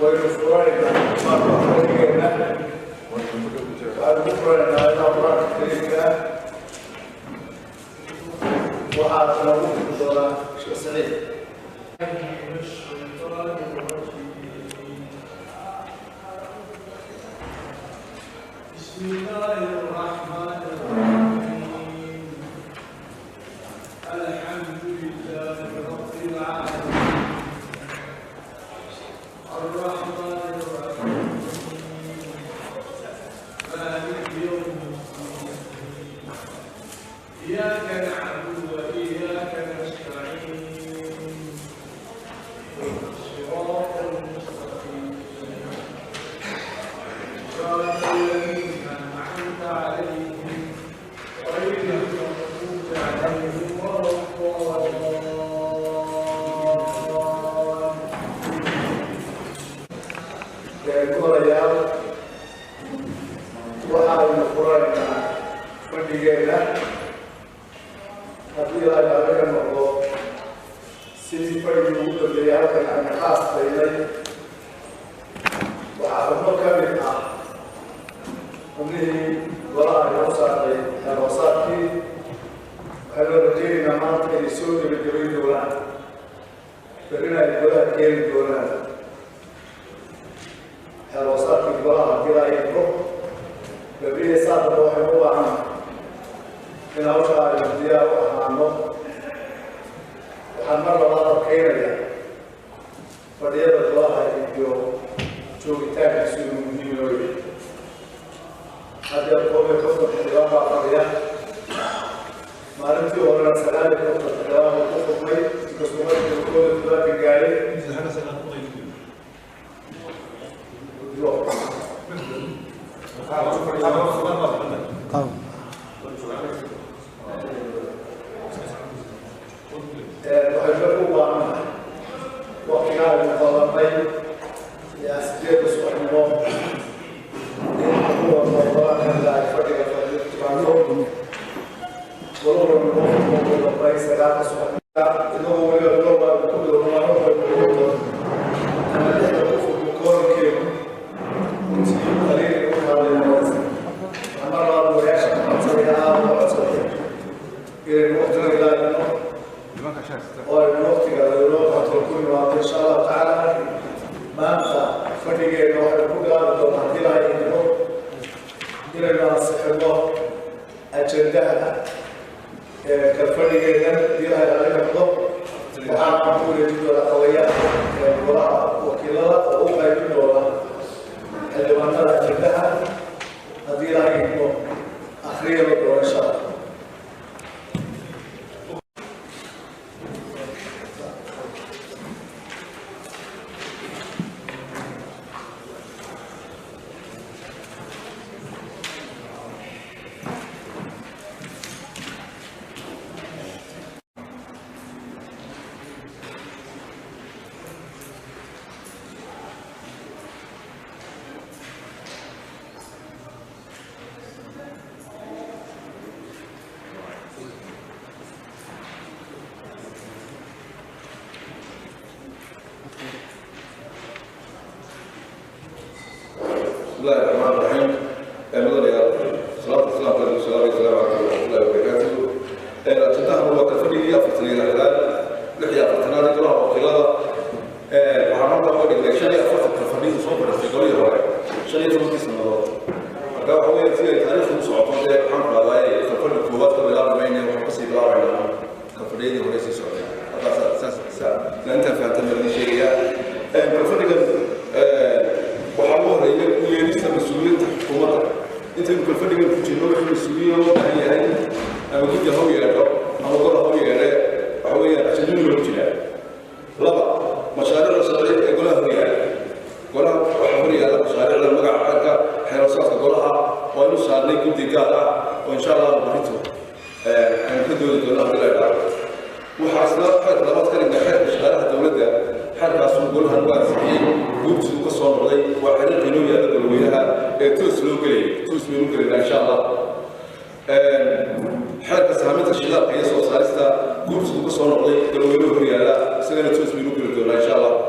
ويفرعنا مرة فريقنا ويفرعنا إلى أمراض فريقنا وهذا لو كنت شو سعيد بسم الله الرحمن الرحيم الحمد لله رب العالمين الرحمن الرحيم مالك يوم الدين إياك نعبد وإياك نستعين صراط المستقيم صراط الذين أنعمت عليهم غير المغضوب عليهم ولا الضالين. وحاول القرآن فنجينا هذه على الموضوع سيفر يوجد اللي يمكن أن خاص إليه وعرفنا كمية ومنه وراء الوساطي الرجال نمط يسود بالجريد ولا فرنا البلد كيل الدولار الوساطي وراء كلا يبقى ببيه صار روحي هو عام من أوشع الجزيرة وحامه وحمر الله كيرا فدير الله يبيو شو يتابع سوى مهمة هذا القوم يكفر الحرام وعطرية ما نمتي ورانا سلام يكفر الحرام وكفر مي كسومات يكون الثلاث الجاري مثل هذا سلام طيب وحجبوا بعضنا وقنا المظلمين لأسجاب سبحانه هو الموضوع كان لا يفرق فالاتباعهم ولو من الله سلام سبحانه إنه هو يطلب بكل المعروف والمعروف أنا لا أعرف بكل كلمة ونسيب قليل وقال للناس أنا رأى ويعشق أنصرها وأنصرها إلى الوقت إلى الوقت والوقت إلى الوقت وكل إن شاء الله تعالى ما أنت فريق نوع البلاد وتعطيها إلى الناس الله أجندها كالفريق يديرها على الضبط وعام كل يجد الأقوياء وراء وكلاء وأوقع يجد وراء اللي وانتظر أجندها أديرها أخيرا إن شاء الله. بسم الله الرحمن الرحيم. صلاة السلام على رسول الله صلى الله عليه وسلم. تنتهي الوقت الفريق يفتني الهلال لحيا فتنادي ترى وقيلة وعمرنا هو اللي شني أفرط الفريق صوب الاستقلالية ولا شني صوب اسم الله. ده هو يصير تاريخ مسعود ده حمد الله يكفر القوات كلها بينه وحبس يدار على كفريق وليس سعودي. هذا أساس لأنت في اعتماد شيء الفريق وحاول يلبس مسؤولية الحكومة. أنت يمكن فرق بين الجنوب المسؤولية وهي أنا قلت هو يا أنا أقول هو يا عشان الوجهة. ربع مشاريع الصغيرة يقولها قولها وحورية مشاريع المقع حقها حراسات قولها ونصار لي كنت قاعدة وإن شاء الله بريته أن كدوا يقولها بالله. وحاصلات حد لبعض كان يحب شغالها دولة حركة سوقها الواسعين قلت قصة مرضي وحنا القانون يقدر وياها توصلوا قليل إن شاء الله. حركة سامية الشباب هي صوت سالسة قلت قصة مرضي قالوا يلوه ريالا سنة توصلوا قليل إن شاء الله.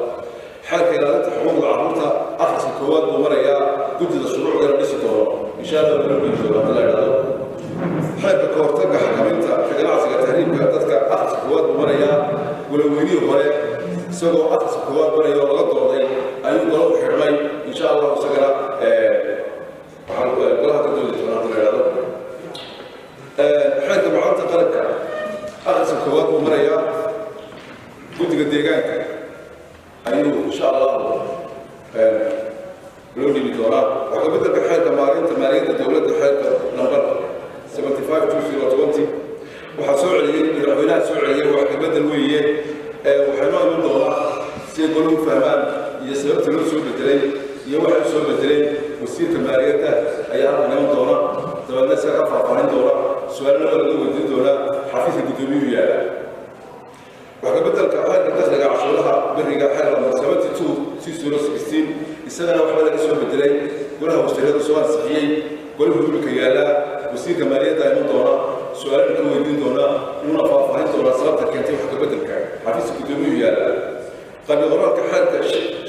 حركة إلى حقوق العروض koowaad buu marayaa guddida shuruucdana dhisi doono insha allah bilowgiisa haddii la idhaahdo xeerka ka hortagga xakaminta ka ganacsiga tahriibka dadka akhriska koowaad buu marayaa walaweynihii hore isagoo akhriska koowaad maraya oo laga dooday ayuu golo u xidhmay insha allah isagana waxaan golaha ka doodi doonaa haddii la idhaahdo xeerka macaanta qalabka akhriska koowaad buu marayaa guddiga deegaanka ayuu insha allah loo dhibi doonaa waxaa ka beddelka xeerka maalinta maaliyadda dowladda xeerka nambar 75/2020 waxaa soo celiyey madaxweynaha soo celiyey wax ka beddel weeye waxay noo iman doonaa si goluhu fahmaan iyo sababta loo soo bedelay iyo waxa soo bedelay wasiirka maaliyadda ayaa halkan iman doona dabeedna isaga faahfaahin doona su-aalana laga weydiin doonaa xafiiska guddoomiyuhu yaala wax ka beddelka xeerka dakhliga cashuuraha beriga xeer nambar 72/2016 isagana waxba laga soo bedelay golaha wasiirada soo ansixiyey golaha dhulka yaala wasiirka maaliyadda iman doona su-aalana ka weydiin doona una faahfaahin doona sababta keentay wax ka beddelka xafiiska guddoomiyuhu yaala qabi qoraalka xeerka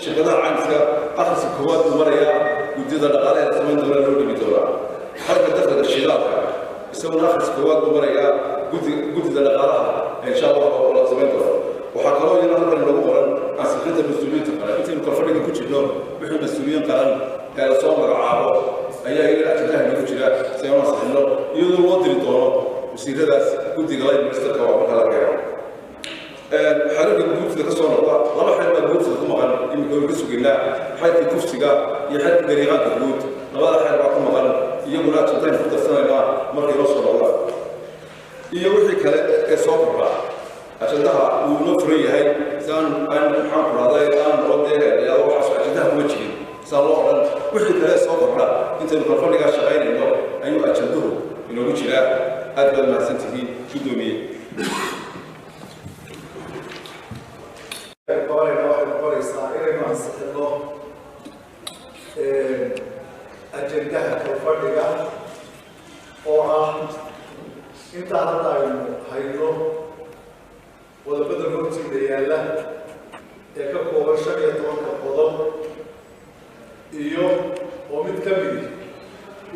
shirkadaha caymiska akhriska koowaad buu marayaa guddida dhaqaalaha samayn doona loo dhimi doonaa xeerka dakhliga shidaalka isaguna akhriska koowaad buu marayaa guddida dhaqaalaha insha allah oo la samayn doono waxaa kaloo iyana halkan lagu qoran ansixinta mas-uuliyiinta qaran intaynu kalfadhiga ku jirno wixii mas-uuliyiin qaran ee la soo magacaabo ayaa iyaga ajandaha nagu jira si aan ansixino iyadoo loo diri doono wasiiradaas guddiga line ministerka waa marka la keeno xeerarka guurtida ka soo noqda laba xeer baa guurtida ku maqan iminka waynu ka sugaynaa xeerkii kufsiga iyo xeerkii dariiqaanka guud labada xeer baa ku maqan iyaguna ajandaynu ku darsanaynaa markay noo soo noqdaan iyo wixii kale ee soo kordha ajandaha wuu inoo furan yahay saan maxaan ku rahday aan odeegayaa waxaas ajandaha kuma jirin saa loo odhan wixii kale soo kordha intaynu kalfadhigaa shaqaynayno ayuu ajanduhu inoogu jiraa aad baad mahadsantihiin guddoomiye ajandaha kalfadhiga oo ah intaa hadda aynu hayno wadabada hortiida yaalla ee ka kooban 15 qodob iyo oo mid ka mid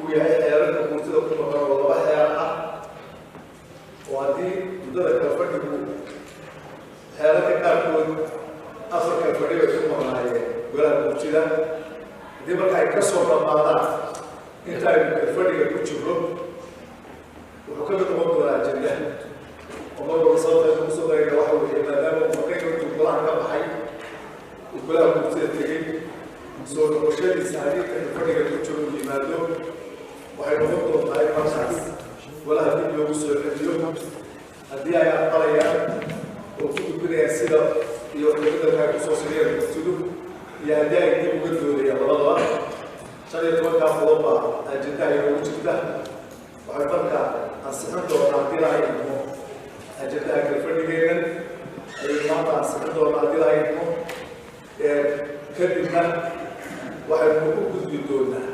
uu yahay xeerarka guurtida ku maqan oo laba xeer ah oo haddii muddada kalfadhigu xeerarka qaarkood afar kalfadhi bay ku maqnaayeen golaha guurtida haddii marka ay ka soo dhammaadaan inta aynu kalfadhiga ku jirro wuxuu ka mid noqon doonaa ajandaha oo marwalba sababta aynu kusoo darayna waxa weeye maadaama uu markaynu intuu golaha ka baxay uu golaha guurtida tegey soo noqoshadiisa haddii kalfadhiga ku jiro uu yimaado waxay noqon doontaa in markaas golaha dib loogu soo celiyo haddii ay aqbalayaan oo ku gudbinayaan sida iyo beddelka kusoo sameeyaan guurtidu iyo haddii ay dib uga doodayaan labadaba 15 qodob baa ajandaha inoogu jirta waxay marka ansixin doonaa haddii la hayno ajandaha kalfadhigeenan ayay maanta ansixin doonaa haddii la hayno kadibna waxaynu u gudbi doonaa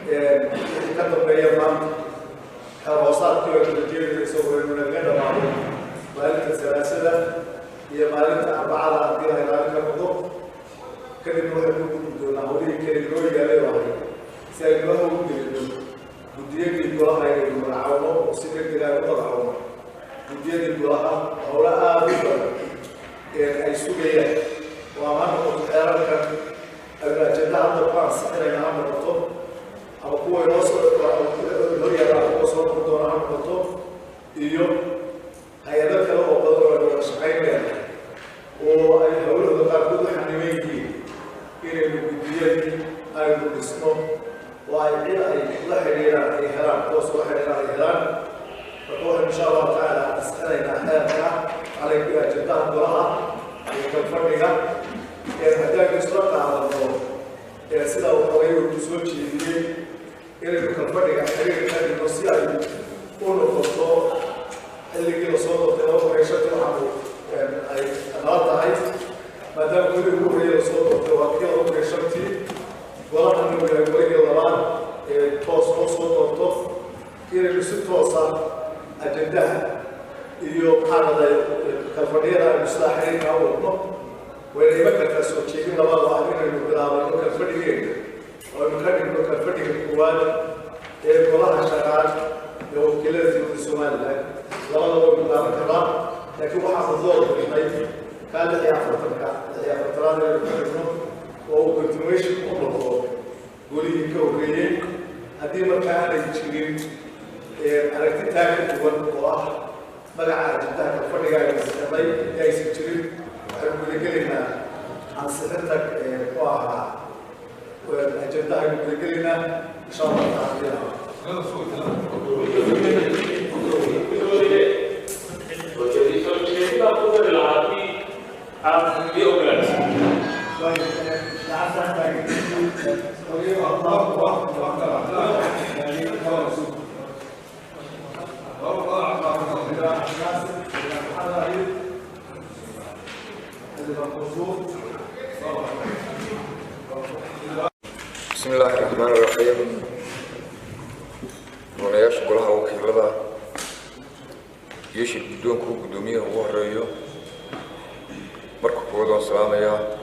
wixii ka dambeeya maanta xeer hoosaadkii oo kalajeeda isagoo aynu naga dhamaado maalinta salaasada iyo maalinta arbacada haddii la ilaalin ka noqdo kadibna waxaynu u gudbi doonaa hawlihii kale loo yaalay ahay si aynu la ugu gelino guddiyadii golaha aynu magacawno oo si degdeg ay u magacawno guddiyadii golaha howlo aada u badan ay sugayaan oo ama noqoto xeerarkan aynu ajandaha hadda ku ansixinayna ha noqoto ama kuwa inoo soo yaala kuwa soo noqon doona ha noqoto iyo hay-ado kale oo badan oo aynu wada shaqaynayna oo ay howlahooda qaarkood u xaniban yihiin inaynu guddiyadii aynu dhisno oo ay cid ay la xidhiiraan ay helaan kuwaas la xidhiiraan ay helaan marka waxaynu insha allahu tacaala ansixinaynaa xeerka calayka ajandaha golaha iyo kalfadhiga haddaynu isla qaadano sida uu horay uu soo jeediyey inaynu kalfadhiga xiriir ka dhigno si ay u noqoto xilligii lasoo doortay 2005 waxaanu ay nala tahay maadaama weli ugu horreeyay lasoo doortay waa kii 2005 golahan uu yahay waligii labaad toos loo soo doorto inaynu si toosa ajandaha iyo maxaanaday kalfadhiyada aynu sidaa xiriirka u wadno wayna iman kartaa soo jeedin labada ah continuation u noqdo golihii ka horreeyey haddii markaa aanay jirin aragti taaga duwan oo ah magaca ajendaha kalfadhiga ay saxday inta aysan jirin waxaynu gudagelaynaa ansixinta oo ahaa ajendaha aynu gudagelaynaa insha allah taala بسم الله الرحمن الرحيم. ونياش كلها وكيلها يشي بدون كوب قدومية وهريو مركو كودون سلامية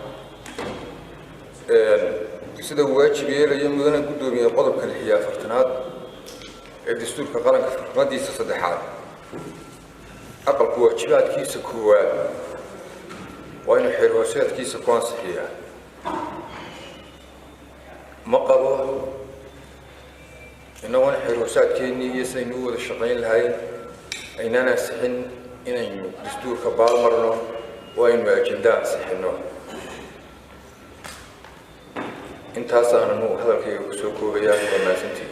سيدا واجبية ليوم مدنا قدومية قضب كالحياة فرتنات الدستور كقرن كفرمادي سصدحات أقل كواجبات كيس كوال وين حيروسات كيس كوان صحيحة ما قبوا إنه وين حيروسات كيني يسينو الشقين لهاي أيننا سحن إن دستور كبال مرنو وين ما أجندان سحنو انت هسه أنا مو هذا الكي وسوكو بياه وما سنتي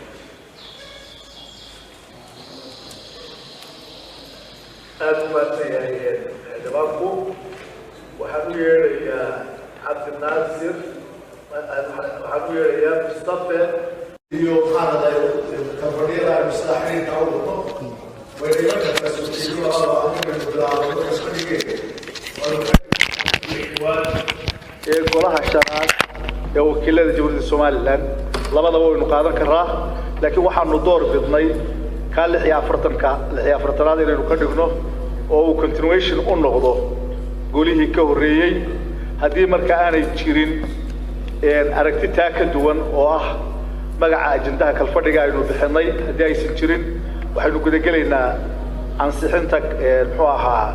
أتمنى جوابكم وحنوير يا عبد الناصر وحنوير يا مصطفى اليوم هذا كفريرة مستحيل تعوضه وإذا كنت تسوي الله golaha shanaad ee wakiilada Jamhuuriyadda Soomaaliland labadaba waynu qaadan karaa laakiin waxaanu door bidnay ka 46 inaynu ka dhigno oo uu continuation u noqdo golihii ka horreeyay haddii marka aanay jirin aragti taa ka duwan oo ah magaca ajendaha kalfadhiga aynu bixinay haddii aysan jirin waxaynu gudagelaynaa ansixinta muxuu ahaa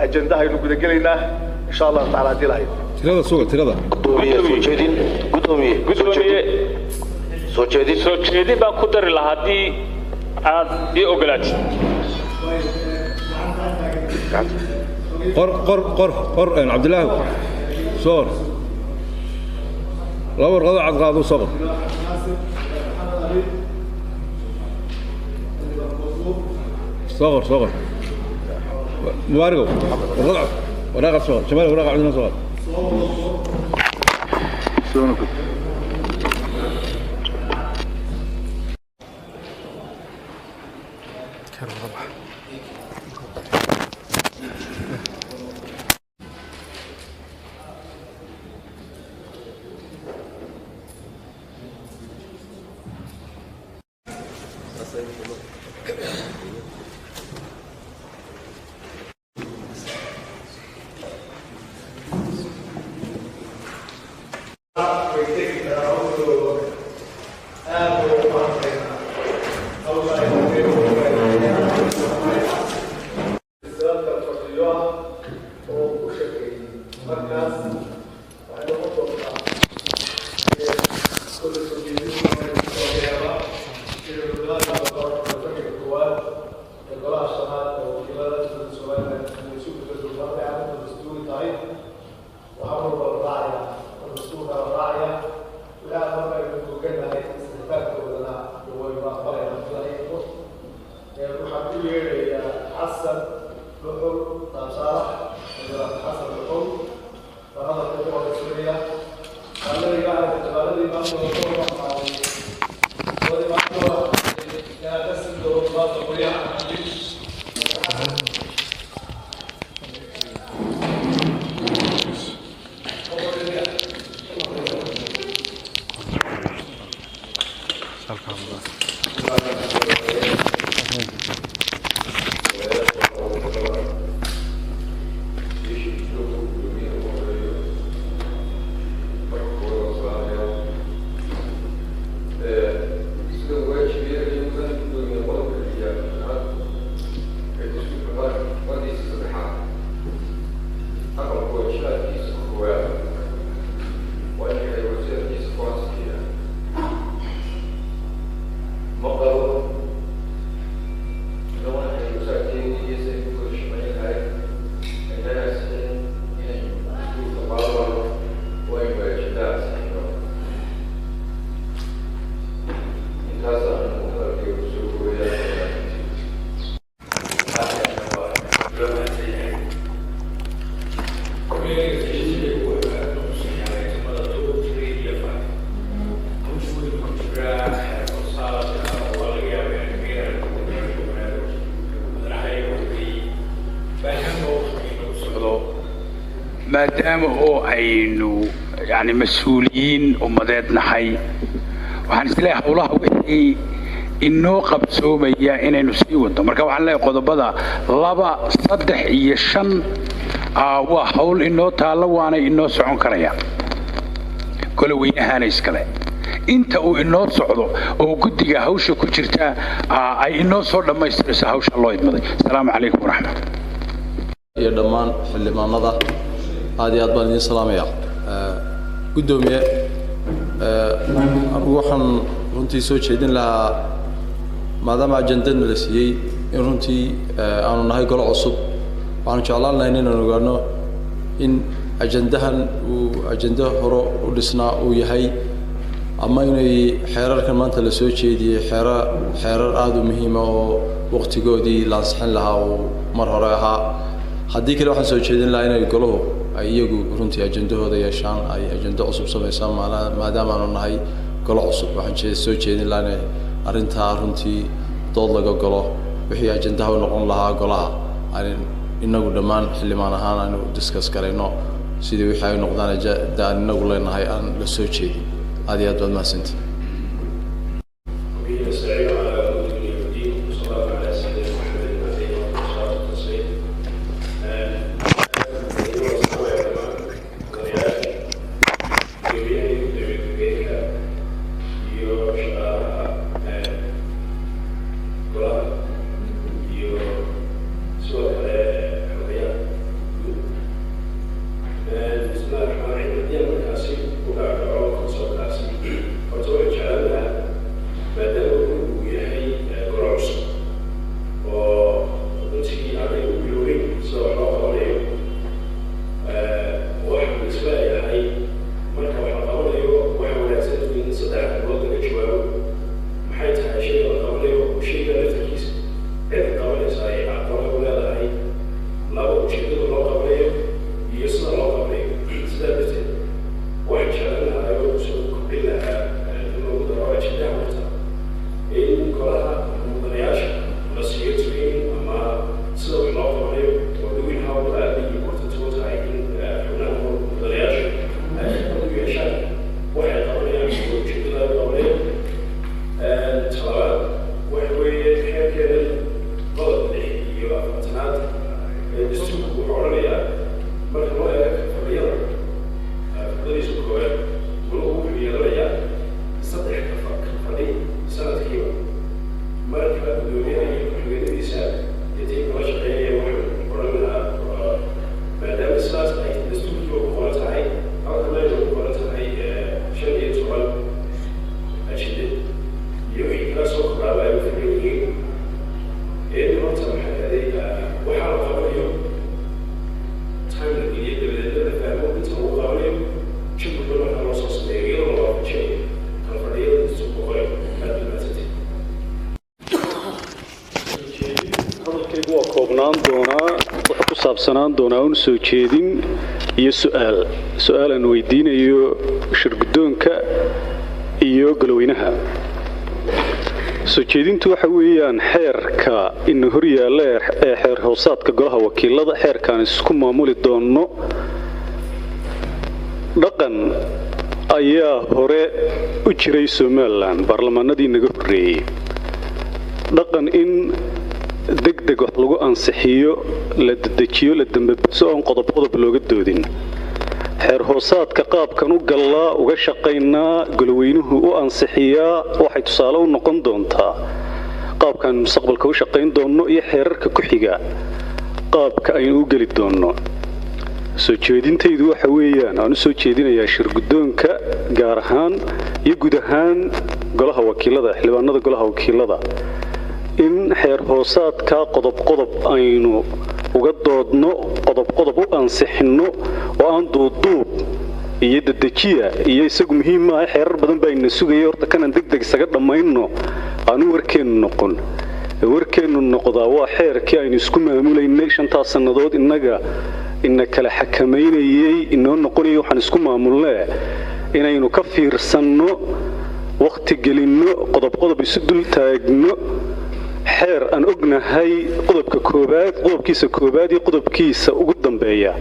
ajendaha aynu gudagelaynaa insha Allah taala hadii lahayd tirada suuqa tirada soo jeedin baan ku dari lahaa haddii aad ii ogolaatid قر عبد الله صور لو ورقه عاد قادو صبر صغر موارقه ورقه صغر شمال ورقه عندنا صغر أقل قوة شهادة كيس كوال وإن maadaama oo aynu yani mas'uuliyiin ummadeed nahay waxaan isleeyahay howlaha wixii inoo qabsoomaya inaynu sii wado marka waxaan leeyahay qodobada 2, 3 iyo 5 waa hawl inoo taalo waana inoo socon karaya kala weynahaana iskale inta uu inoo socdo oo guddiga hawsha ku jirta ay inoo soo dhamaystirayso hawsha loo idmaday assalaamu calaykum waraxmatullahi iyo dhammaan xildhibaanada aad iyo aad baan idin salaamaya gudoomiye anigu waxaan runtii soo jeedin lahaa maadaama ajandada la siiyey in runtii aanu nahay golo cusub waxaan jeclaan lahayn inaan ogaano in ajandahan uu ajanda hore u dhisnaa uu yahay ama inay xeerarkan maanta la soo jeediyey xeerar aad u muhiim ah oo waqtigoodii la ansixin lahaa oo mar hore ahaa haddii kale waxaan soo jeedin lahaa inay goluhu ay iyagu runtii ajandahooda yeeshaan ay ajando cusub samaysaan maadaama aanu nahay golo cusub waxaan soo jeedin lahaa inay arrintaa runtii dood laga galo wixii ajandaha u noqon lahaa golaha aan inagu dhammaan xildhibaan ahaan aanu discuss garayno sidii wixii ay noqdaan ajandaan inagu leenahay aan la soo jeedin aad iyo aad baad mahadsantihiin saabsanaan doonaa un soo jeedin iyo su'aal aan weydiinayo shirgudoonka iyo galweynaha soo jeedintu waxa weeyaan xeerka in hor yaalla ee xeer hoosaadka golaha wakiilada xeerkan isku maamuli doono dhaqan ayaa hore u jiray Soomaaliland baarlamaanadii naga horeeyay dhaqan in degdeg wax lagu ansixiyo la dedejiyo la dambeeyo oo qodob looga doodin xeer hoosaadka qaabkan u galaa uga shaqeynaa galweynuhu u ansixiyaa waxay tusaale u noqon doontaa qaabkan mustaqbalka u shaqeyn doono iyo xeerarka ku xiga qaabka aynu u gali doono soo jeedintaydu waxa weeyaan aan soo jeedinayaa shirgudoonka gaar ahaan iyo guud ahaan golaha wakiilada xildhibaanada golaha wakiilada in xeer hoosaadka qodob aynu uga doodno qodob u ansixino oo aan duuduub iyo dedejiya iyo isagu muhiim ah xeerar badan baa ina sugayay horta kana degdeg isaga dhamayno aanu warkeenu noqdaa waa xeerkii aynu isku maamulaynay 5 sanadood inna kala xakameynayay inoo noqonayay waxaan isku maamulnaa inaynu ka fiirsanno waqti gelinno qodob isu dul taagno xeer aan ognahay qodobkiisa koobaad iyo qodobkiisa ugu dambeeya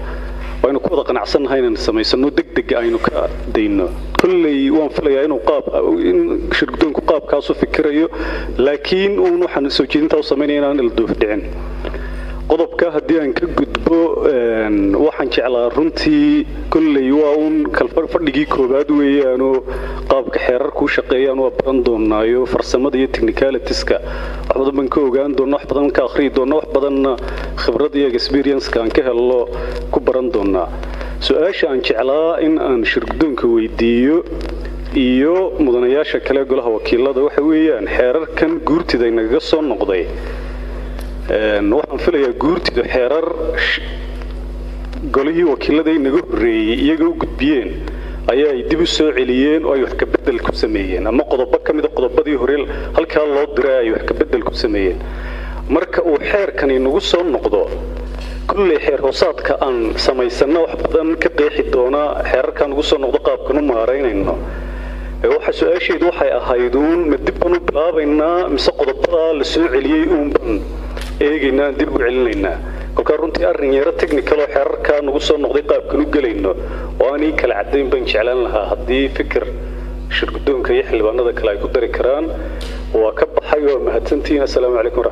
وأنا كودا قناعسنا هاي نسميسنو دق aynu ka dayno kullay waan filayaa inuu qaab in shirkadooyinku qaabkaas u fikirayo laakiin uu waxaan soo jeedinta u sameynayna in la doof dhicin qodobka haddii aan ka gudbo waxaan jeclaa runtii kullay waa un fadhigii koobaad weeyaan oo qaabka xeerarku u shaqeeyaan waa baran doonaayo farsamada iyo technicalitiska wax badan baan ka ogaan doonaa wax badan ka akhriyi doonaa wax badanna khibrad iyo experience-ka aan ka helno ku baran doonaa su-aasha aan jeclaa in aan shirkadoonka weydiiyo iyo mudanayaasha kale golaha wakiilada waxa weeyaan xeerarkan guurtida inaga soo noqday waxaan filayaa guurtida xeerar golihii wakiilada inaga horreeyey iyaga u gudbiyeen ayaa ay dib u soo celiyeen oo ay wax ka bedel ku sameeyeen ama qodobo ka mid ah qodobadii hore halkaa loo diray ay wax ka bedel ku sameeyeen marka uu xeerkan inagu soo noqdo kullay xeer hoosaadka aan samaysana wax badan ka qeexi doona xeerarkan ugu soo noqdo qaabkan u maareynayno waxa su'aasheedu waxay ahayd uun ma dib u bilaabaynaa mise qodobada la soo celiyay uun ban eegaynaa dib u celinaynaa kolka runtii arrin yara technical oo xeerarkan ugu soo noqday qaabkan u galayno oo aan kala cadeyn ban jeclaan lahaa haddii fikir shirkadoonka iyo xildhibaanada kale ay ku dari karaan waa ka baxay oo mahadsantihiin assalaamu calaykum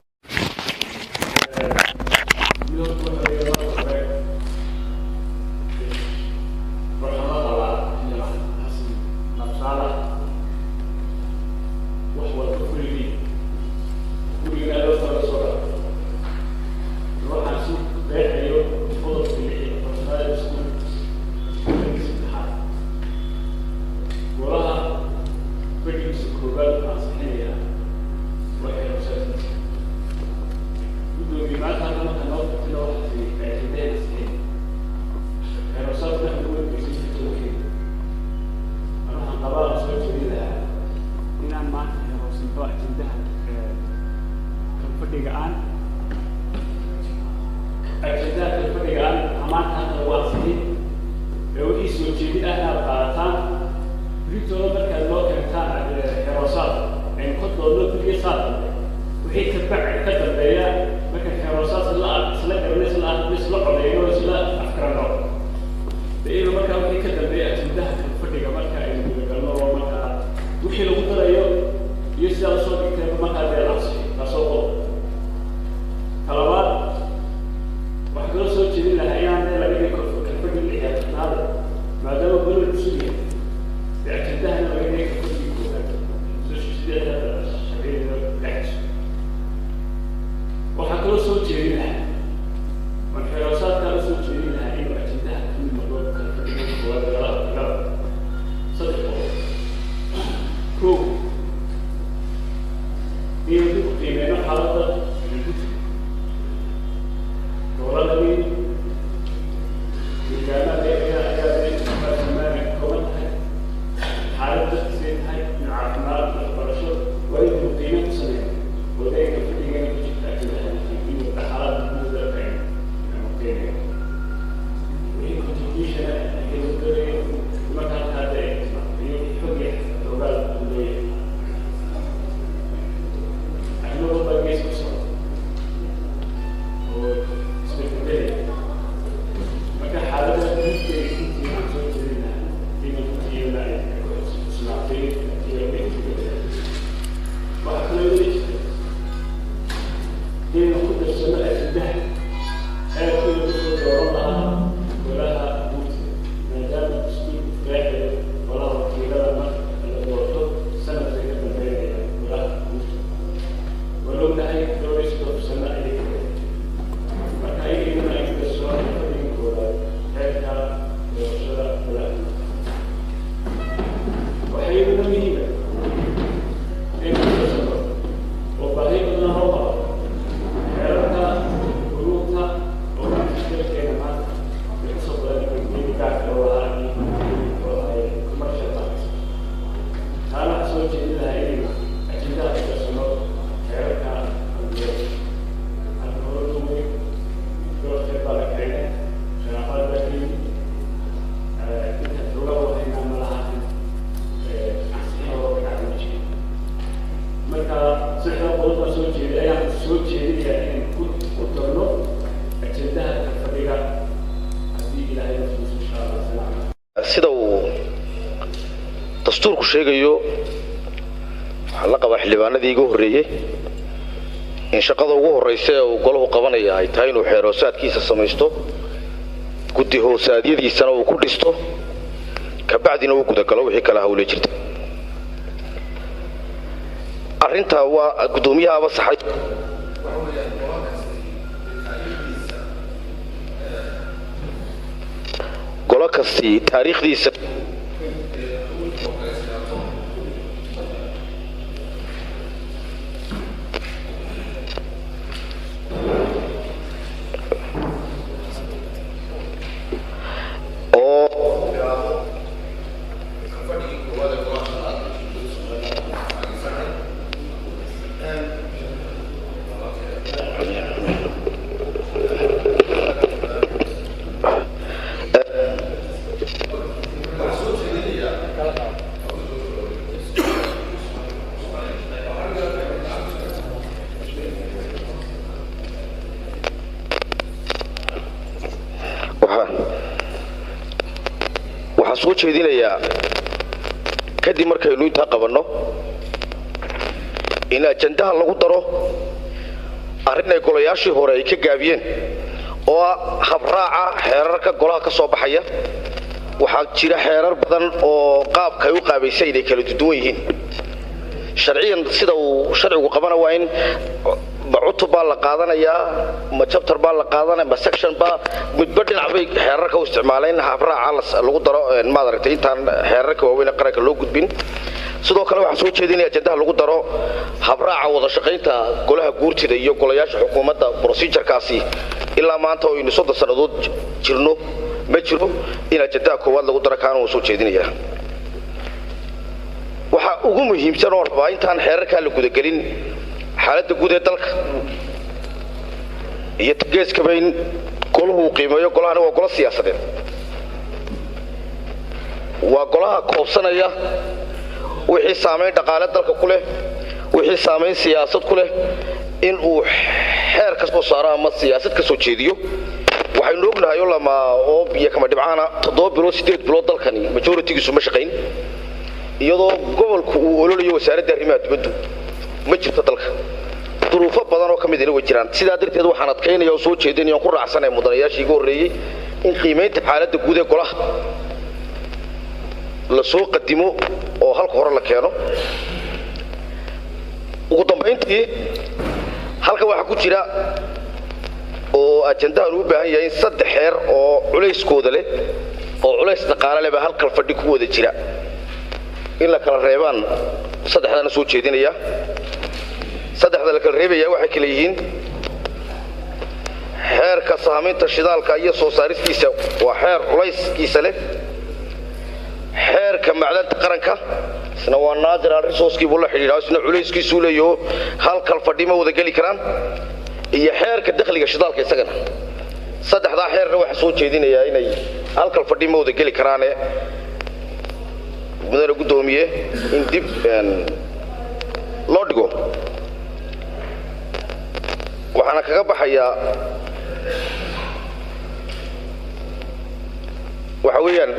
dastuurku sheegayo waxa la qaba xildhibaanadii ugu horeeyay in shaqada ugu horeysa uu goluhu qabanaya ay tahay inuu xeeroosaadkiisa samaysto guddi hoosaadyadiisana uu ku dhisto ka bacdina uu gudagalo wixii kala hawle jirta arrinta waa gudoomiyaha saxay golo kasti taariikhdiisa soo jeedinaya kadib markaynu inta qabanno in ajandaha lagu daro arrin ay golayaashii hore ay ka gaabiyeen oo habraaca xeerarka golaha ka soo baxaya waxaa jira xeerar badan oo qaabka ay u qaabaysay inay kala duwan yihiin sharciyan sida uu sharcigu qabana waa in cutub baa la qaadanayaa ma chapter baa la qaadanaya ma section baa midba dhinac bay xeerarka u isticmaaleen habraaca lagu daro maad aragtay intaan xeerarka waaweyn qaranka loo gudbin sidoo kale waxaan soo jeedinaya ajandaha lagu daro habraaca wada shaqaynta golaha guurtida iyo golayaasha xukuumadda procedure-kaasi ilaa maanta oo aynu 3 sanadood jirno ma jiro in ajandaha koowaad lagu daro kaan uu soo jeedinaya waxa ugu muhiimsan oo rabaa intaan xeerarka la gudagelin xaaladda guud ee dalka iyo geeska bayn goluhu qiimeeyo golahana waa golo siyaasadeed waa golaha koobsanaya wixii saameyn dhaqaale dalka ku leh wixii saameyn siyaasad ku leh in uu xeer ka soo saaro ama siyaasad ka soo jeediyo waxaynu ognahay lama oo biyo kama dhibcaana 7 bilood 8 bilood dalkani majority-giisu ma shaqayn iyadoo gobolku uu ololayo wasaaradda arrimaha dibadda ma jirto dalka duruufo badan oo kamid ah way jiraan sidaa darteed waxaan adkaynayaa oo soo jeedinayaa ku raacsanay mudanayaashii ugu horeeyay in qiimeynta xaaladda guud ee golaha la soo qadimo oo halka hore la keeno ugu dambeyntii halka waxa ku jira oo ajandaha uu baahan yahay 3 xeer oo culayskooda leh oo culays dhaqaale leh halka fadhi ku wada jira in la kala reebaan 3dana soo jeedinaya 3da la kala reebaya waxa kale yihiin xeerka saamaynta shidaalka iyo soo saaristiisa waa xeer culayskiisa leh xeerka macdanta qaranka isna waa natural resource-kii buu la xiriiraa isna culayskiisu leeyahay halka fadhi ma wada gali karaan iyo xeerka dakhliga shidaalka isagana 3da xeerna waxa soo jeedinaya inay halka fadhi ma wada gali karaan mudane gudoomiye in dib loo dhigo waxaana kaga baxaya waxa weeyaan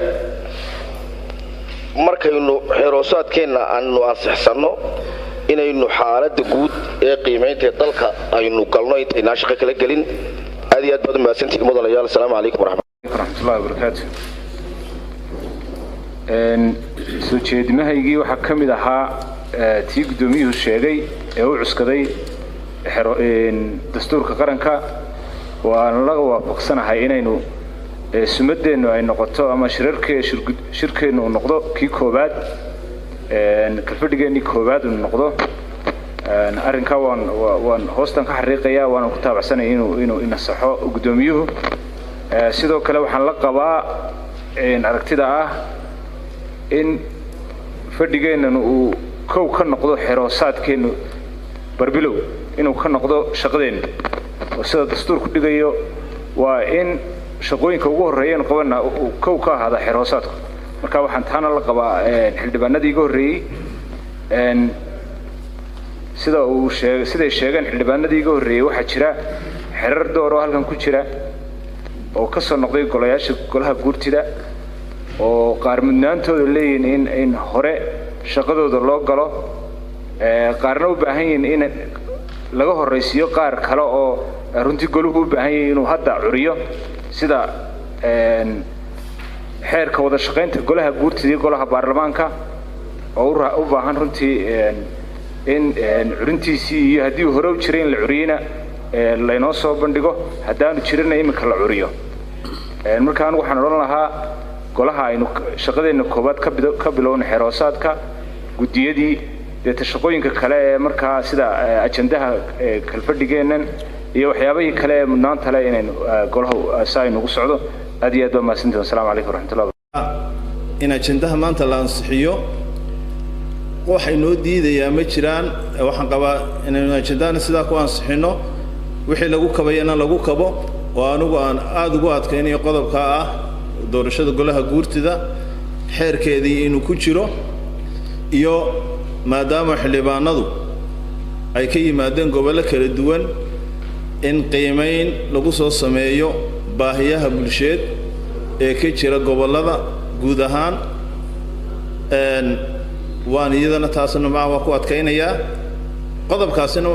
markaynu xeeroosaadkeena aanu ansixsano inaynu xaaladda guud ee qiimeynta dalka aynu galno intayna shaqo kala gelin aad iyo aad baad mahadsantihiin mudanayaal assalaamu calaykum waraxmatullaahi wabarakaatuh soo jeedimahaygii waxaa ka mid ahaa tii gudoomiyuhu sheegay ee uu cuskaday dastuurka qaranka waan laga waafaqsanahay inaynu sumadeennu ay noqoto ama shirkeennu uu noqdo kii koobaad kalfadhigeennii koobaad uu noqdo arrinkaa waan hoostan ka xariiqayaa waana ku taabacsanaya inuu inasaxo gudoomiyuhu sidoo kale waxaan la qabaa aragtida ah in fadhigeennanu uu kow ka noqdo xeroosaadkeennu barbilow inuu ka noqdo shaqadeenna oo sida dastuurku dhigayo waa in shaqooyinka ugu horeeyeen qabana uu kow ka ahaada xeroosaadku marka waxaan taana la qabaa xildhibaanadii ugu horeeyay siday sheegeen xildhibaanadii ugu horeeyay waxaa jira xerar door oo halkan ku jira oo ka soo noqday golaha guurtida oo qaar mudnaantooda leeyihiin in hore shaqadooda loo galo qaarna u baahan yihiin in laga horeysiyo qaar kale oo runtii goluhu u baahan yahay inuu hadda curiyo sida xeerka wada shaqaynta golaha guurtida iyo golaha baarlamaanka oo u baahan runtii in curintiisii iyo haddii hore u jiray in la curiyena laynoo soo bandhigo haddaanu jirina iminka la curiyo markaan waxaan odhan lahaa golaha aynu shaqadeenna koowaad ka bilowna xeroosaadka guddiyadii deeta shaqooyinka kale ee markaa sida ajandaha kalfadhigeennan iyo waxyaabahii kale ee mudnaanta leh inaynu golaha si ay nagu socdo aad iyo aad baa mahadsantihin wasalaamu calaykum waraxmatullahi in ajandaha maanta la ansixiyo waxay noo diidayaa ma jiraan waxaan qabaa inaynu ajandahana sidaa ku ansixino wixii lagu kabayana lagu kabo oo anigu aan aada ugu adkaynayo qodobka ah doorashada golaha guurtida xeerkeedii inuu ku jiro iyo maadaama xildhibaanadu ay ka yimaadeen gobollo kala duwan in qiimayn lagu soo sameeyo baahiyaha bulsheed ee ka jira gobollada guud ahaan waan iyadana taasna waa ku adkaynayaa qodobkaasina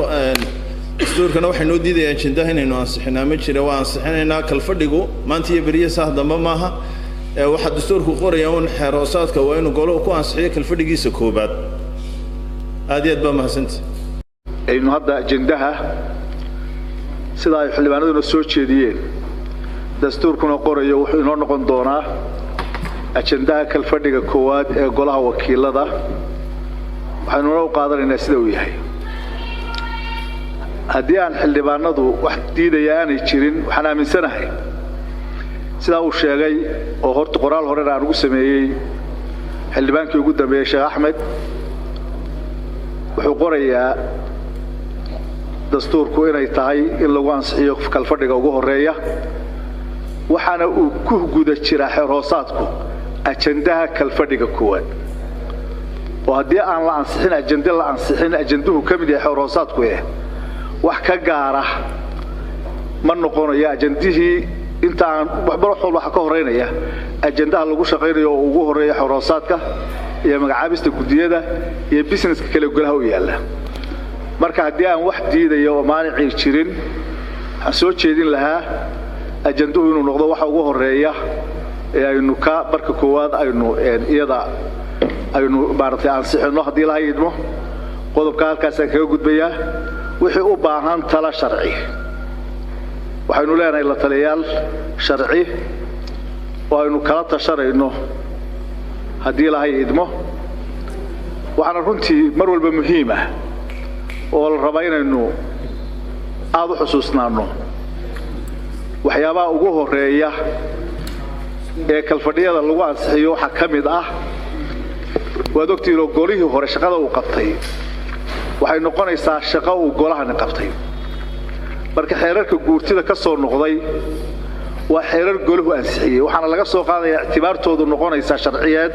dastuurkana waxay noo diidayaan ajandaha inaynu ansixinaa ma jira waa ansixinaynaa kalfadhigu maanta iyo beriya saah dambe maaha waxaa dastuurku qorayaa un xeeroosaadka waa inuu golo ku ansixiyo kalfadhigiisa koobaad aad iyo aad baa mahadsanti aynu hadda ajandaha sida ay xildhibaanaduna soo jeediyeen dastuurkuna qorayo wuxuu inoo noqon doonaa ajandaha kalfadhiga koowaad ee golaha wakiilada waxaynuna u qaadanaynaa sida uu yahay haddii aan xildhibaanadu wax diidaya aanay jirin waxaan aaminsanahay sidaa uu sheegay oo horta qoraal horena aan ugu sameeyey xildhibaankii ugu dambeeyey sheekh axmed wuxuu qorayaa dastuurku inay tahay in lagu ansixiyo kalfadhiga ugu horeeya waxaana uu ku guda jiraa xeer hoosaadku ajandaha kalfadhiga koowaad oo haddii aan la ansixin ajande la ansixin ajanduhu ka mid yahay xeer hoosaadku wax ka gaara ma noqonayo ajandihii inta aan waxba waxa ka horeynaya ajandaha lagu shaqaynayo oo ugu horeeya xeer hoosaadka iyo magacaabista guddiyada iyo businesska kale golaha u yaalla marka haddii aan wax diidayo oo maanici jirin waxaan soo jeedin lahaa ajanduhu inuu noqdo waxa ugu horeeya ee aynu ka marka koowaad aynu iyada aynu maartay ansixino haddii la hayidmo qodobka halkaas aan kaga gudbayaa wixii u baahan tala sharci waxaynu leenahay la taliyayaal sharci oo aynu kala tashanayno haddii la hayidmo waxaana runtii mar walba muhiim ah oo la rabaa inaynu aada u xusuusnaano waxyaabaha ugu horeeya ee kalfadhiyada lagu ansixiyo waxaa ka mid ah waad ogtiinoo golihii hore shaqada uu qabtay waxay noqonaysaa shaqo uu golahani qabtay marka xeerarka guurtida ka soo noqday waa xeerar golahu ansixiyey waxaana laga soo qaadayaa ictibaartoodu noqonaysaa sharciyeed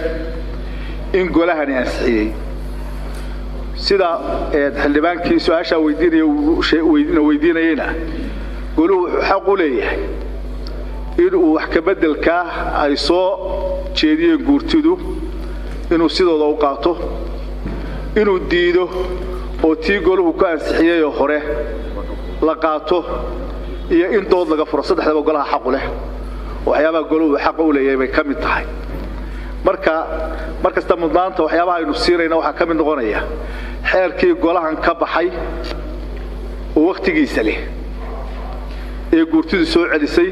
in golahani ansixiyey sida xildhibaankii su-aashaa weydiinayeyna goluhu wuxuu xaq u leeyahay inuu wax ka beddelkaa ay soo jeediyeen guurtidu inuu sidooda u qaato inuu diido oo tii goluhu ku ansixiyeyoo hore la qaato iyo in dood laga furo saddexdaba golaha xaq u leh waxyaabaha goluhu xaq u leeyahay bay ka mid tahay mar kasta mudnaanta waxyaabaha aynu siinayna waxaa ka mid noqonaya xeerkii golahan ka baxay oo wakhtigiisa leh ee guurtidu soo celisay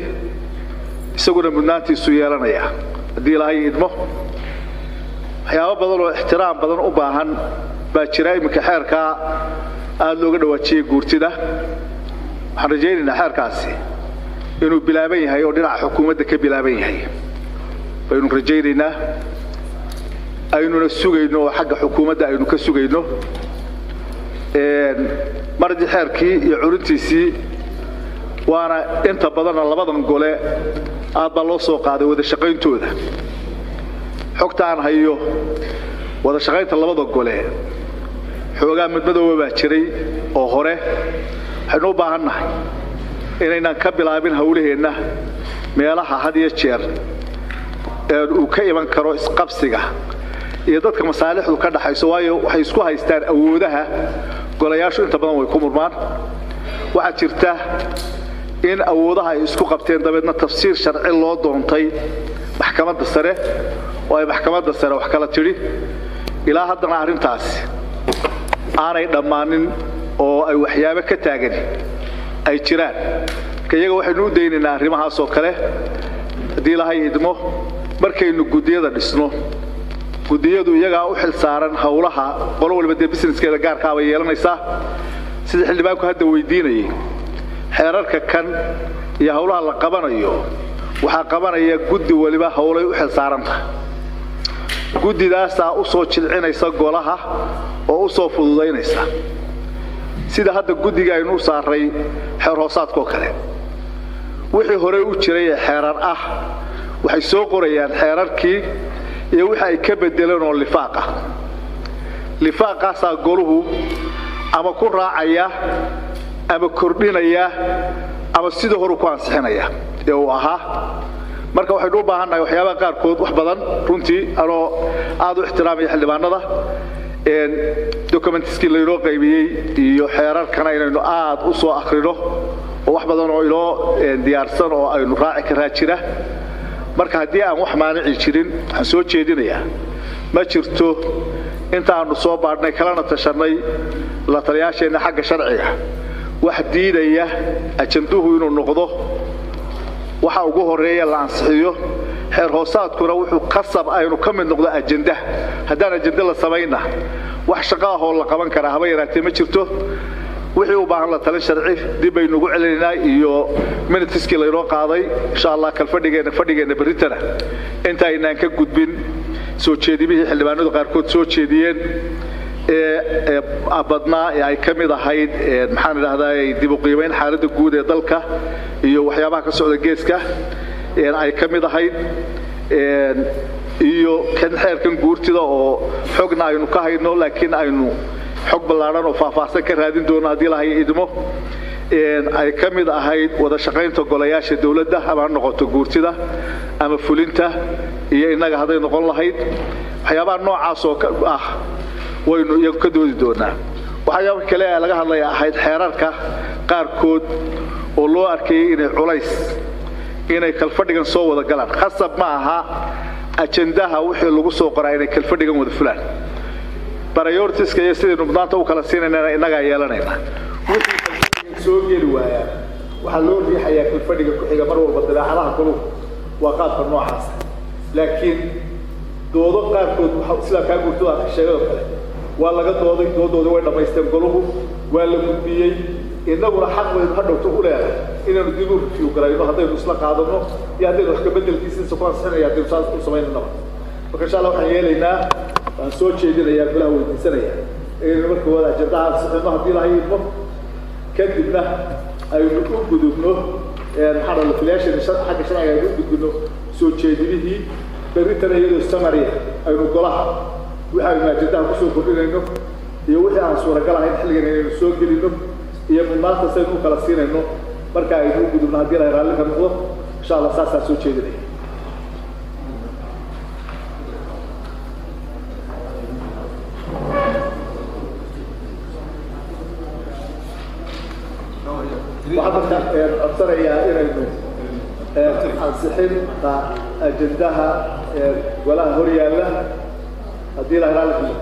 isaguna mudnaantiisu yeelanaya haddii ilaahay idmo waxyaabo badan oo ixtiraam badan u baahan baa jira iminka xeerkaa aada looga dhawaajiyey guurtida waxaan rajaynaynaa xeerkaasi inuu bilaaban yahay oo dhinaca xukuumadda ka bilaaban yahay baynu rajaynaynaa aynuna sugayno oo xagga xukuumadda aynu ka sugayno mardii xeerkii iyo curintiisii waana inta badanna labadan gole aad baa loo soo qaaday wada shaqayntooda xogta aan hayo wada shaqaynta labada gole xoogaa madmadooba baa jiray oo hore waxaynu u baahannahay inaynaan ka bilaabin hawlaheenna meelaha had iyo jeer uu ka iman karo isqabsiga iyo dadka masaalixdu ka dhaxayso waayo waxay isku haystaan awoodaha golayaashu inta badan way ku murmaan waxa jirta in awoodaha ay isku qabteen dabeedna tafsiir sharci loo doontay maxkamadda sare oo ay maxkamadda sare wax kala tiri ilaa haddana arrintaas aanay dhammaanin oo ay waxyaabo ka taagan ay jiraan iyaga waxaynu u daynaynaa arrimahaas oo kale haddii ilaahay idmo markaynu guddiyada dhisno guddiyadu iyagaa u xil saaran howlaha qolo waliba dee businesskeeda gaarkaa bay yeelanaysaa sida xildhibaanku hadda weydiinayay xeerarka kan iyo howlaha la qabanayo waxaa qabanaya guddi waliba howlay u xil saaranta guddidaasaa u soo jilcinaysa golaha oo u soo fududaynaysa sida hadda guddiga aynu u saaray xeer hoosaadkoo kale wixii hore u jiray ee xeerar ah waxay soo qorayaan xeerarkii iyo wixii ay ka bedeleen oo lifaaq ah lifaaqaasaa goluhu ama ku raacaya ama kordhinaya ama sidii hore ku ansixinaya ee uu ahaa marka waxaynu u baahannahay waxyaabaha qaarkood wax badan runtii anoo aad u ixtiraamaya xildhibaanada documentiskii laynoo qaybiyey iyo xeerarkana inaynu aad u soo akhrino oo wax badan oo inoo diyaarsan oo aynu raaci karaa jira marka haddii aan wax maanici jirin waxaan soo jeedinayaa ma jirto intaanu soo baadhnay kalena tashanay la taliyaasheenna xagga sharciga wax diidaya ajanduhu inuu noqdo waxa ugu horeeya la ansixiyo xeer hoosaadkuna wuxuu qasab aynu ka mid noqdo ajanda haddaan ajanda la samayna wax shaqo ah oo la qaban karaa haba yaraatee ma jirto wixii u baahan la talin sharci dib baynu ugu celinaynaa iyo minitiskii laynoo qaaday insha allah fadhigeenna berritana inta aynaan ka gudbin soo jeedimihii xildhibaanadu qaarkood soo jeediyeen ee badnaa ee ay ka mid ahayd maxaan idhahdaa dib u qiimayn xaaladda guud ee dalka iyo waxyaabaha ka socda geeska ay ka mid ahayd iyo kan xeerkan guurtida oo xogna aynu ka hayno laakiin aynu xog ballaaran oo faahfaahsan ka raadin doono haddii lahay idmo ay ka mid ahayd wada shaqaynta golayaasha dawladda ama ha noqoto guurtida ama fulinta iyo innaga hadday noqon lahayd waxyaabaha noocaas oo ah waynu iyagu ka doodi doonaa waxyaaba kale ee laga hadlaya ahayd xeerarka qaarkood oo loo arkayay inay culays inay kalfadhigan soo wada galaan khasab ma aha ajandaha wixii lagu soo qoraa inay kalfadhigan wada fulaan prioritiska iyo sidaynu mudnaanta u kala siinayna innagaa yeelanayna wixii soo geli waayaan waxaa loo riixayaa kalfadhiga ku xiga mar walba dabeecadaha kuluhu waa qaabka noocaas laakiin doodo qaarkood sidaa kaa gurto aad sheegado kale waa laga dooday doodooda way dhammaysteen goluhu waa la gudbiyey innaguna xaq waynu hadhowto u leedahay inaanu dib u review garayno haddaynu isla qaadano iyo haddaynu wax ka bedelkiisiisa ku ansixinaya haddaynu saas u samaynanaba marka insha allah waxaan yeelaynaa waan soo jeedinayaa golaha weydiisanaya inaynu marka wada ajandaha ansixino haddii lahay idmo kadibna aynu u gudubno maxaa dhahda filayaashan xagga sharciga aynu u gudbino soo jeedinihii berritana iyadoo samaria aynu golaha wixii aynu ajandaha kusoo kordhinayno iyo wixii aan suuragal ahayn xilligan inaynu soo gelino iyo mudnaanta saynu u kala siinayno marka aynu u gudubno haddii lahay raalli ka noqdo insha allah saasaan soo jeedinaya waxaan codsanayaa inaynu ansixin ajandaha golaha hor yaalla haddii la raalli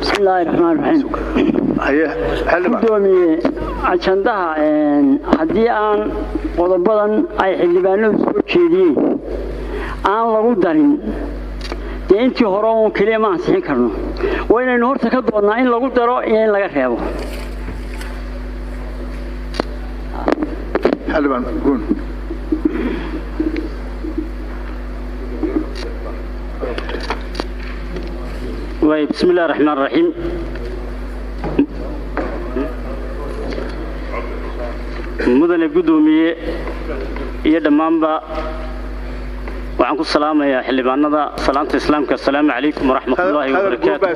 بسم الله الرحمن الرحيم gudoomiye ajandaha haddii aan qodobadan ay xildhibaanadu soo jeediyeen aan lagu darin dee intii hore uun keliya ma ansixin karno waa inaynu horta ka doodnaa in lagu daro iyo in laga reebo بسم الله الرحمن الرحيم mudane gudoomiye iyo dhammaanba waxaan ku salaamayaa xildhibaanada salaanta islaamka assalaamu calaykum waraxmatullaahi wabarakaatu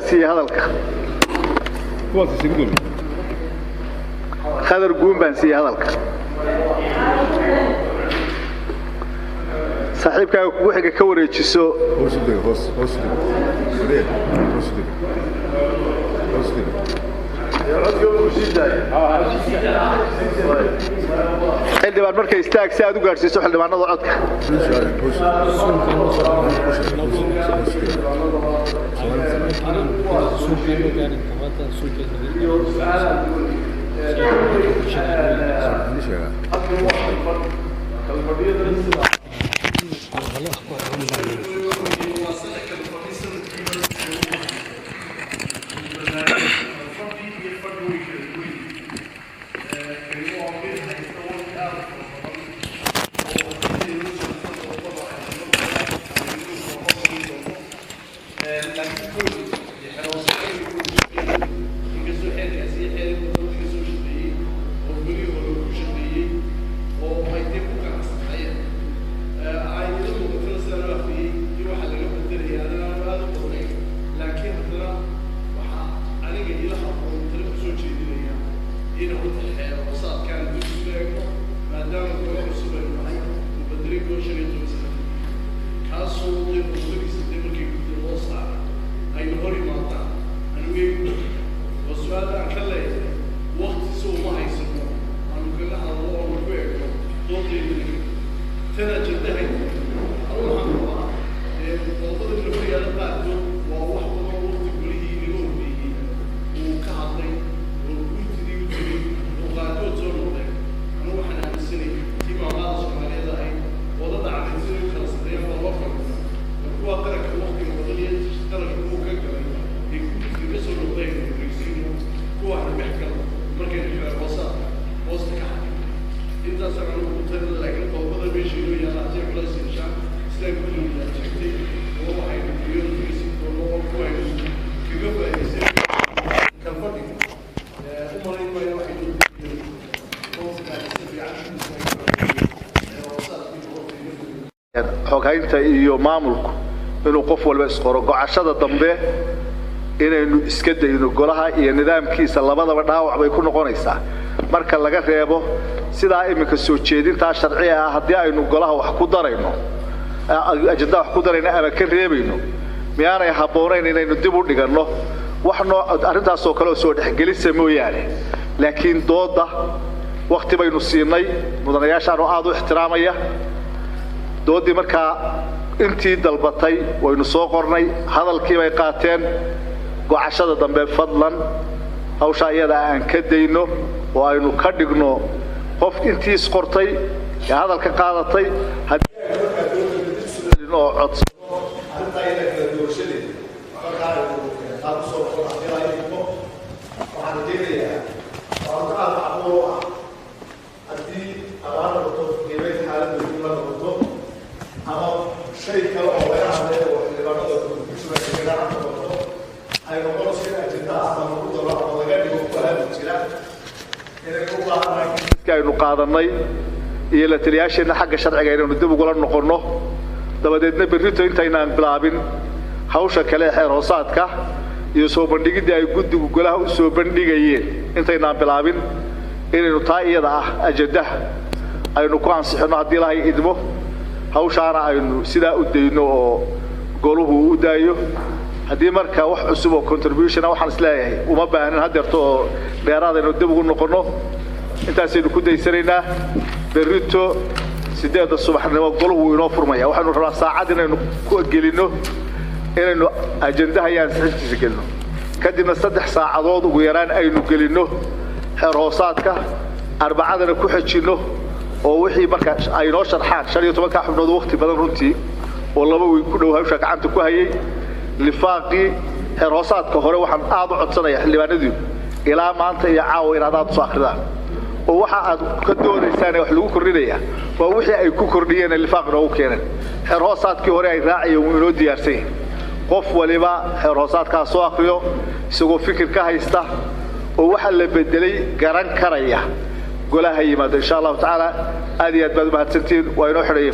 خضر قوم بنسي هذاك صاحبك وحق كوري تشسو xildhibaan markay istaag si aad u gaarsiiso xildhibaanada codka xoghaynta iyo maamulku inuu qof walba isqoro go'aashada dambe inaynu iska dayno golaha iyo nidaamkiisa labadaba dhaawac bay ku noqonaysaa marka laga reebo sidaa iminka soo jeedinta sharciga ah haddii aynu golaha wax ku darayno ajenda wax ku darayno ama ka reebayno miyaanay habboonayn inaynu dib u dhiganno wax arrintaas oo kale soo dhexgelisa mooyaane laakiin dooda waqti baynu siinay mudanayaashaan oo aad u ixtiraamaya doodii markaa intii dalbatay waynu soo qornay hadalkii bay qaateen go'aashada dambe fadlan hawsha iyada aan ka dayno oo aynu ka dhigno qof intii isqortay ee hadalka qaadatay haddii oo codsado arrinta iyada kala doorashadeeda waxaan soo qoray waxaan diidayaa waxaan macquul ah haddii abaar noqoto qiimayn xaaladda dib la noqoto ama shay kale oo laga hadlayo oo xildhibaanada bulshada kaga noqoto ay noqonayso in ajendaha ama lagu daro ama laga dhigo ku hadli jira inay u baahanay aynu qaadanay iyo la taliyaasheena xagga sharciga inaynu dib ugula noqonno dabadeedna berrito intaynaan bilaabin hawsha kale ee xeer hoosaadka iyo soo bandhigidii ay guddigu golaha u soo bandhigayeen intaynaan bilaabin inaynu taa iyada ah ajendaha aynu ku ansixino haddii ilaahay idmo hawshaana aynu sidaa u dayno oo goluhu u daayo haddii marka wax cusub oo contribution waxaan isleeyahay uma baahnin haddeerto oo dheeraad aynu dib ugu noqonno intaasaynu ku daysanaynaa berrito 8 subaxnimo goluhu inoo furmaya waxaanu rabaa saacad inaynu ku gelinno inaynu ajendaha yaan saxiibtiisa gelino kadibna 3 saacadood ugu yaraan aynu gelinno xeer hoosaadka arbacadana ku xajino oo wixii marka ay noo sharxaan 15 ka xubnood waqti badan runtii oo laba weyn ku dhow hawsha gacanta ku hayay lifaaqi xeer hoosaadka hore waxaan aad u codsanayaa xildhibaanadu ilaa maanta iyo caawa inaad aad soo akhridaan oo waxa aad ka doonaysaan wax lagu kordhinaya waa wixii ay ku kordhiyeen lifaaqna oo keeneen xeer hoosaadkii hore ay raaciyeen inoo diyaarsan qof waliba xeer hoosaadka soo akhriyo isagoo fikir ka haysta oo waxa la bedelay garan karaya golaha yimaado insha Allah taala aad iyo aad baad mahadsantiin waa inoo xidhay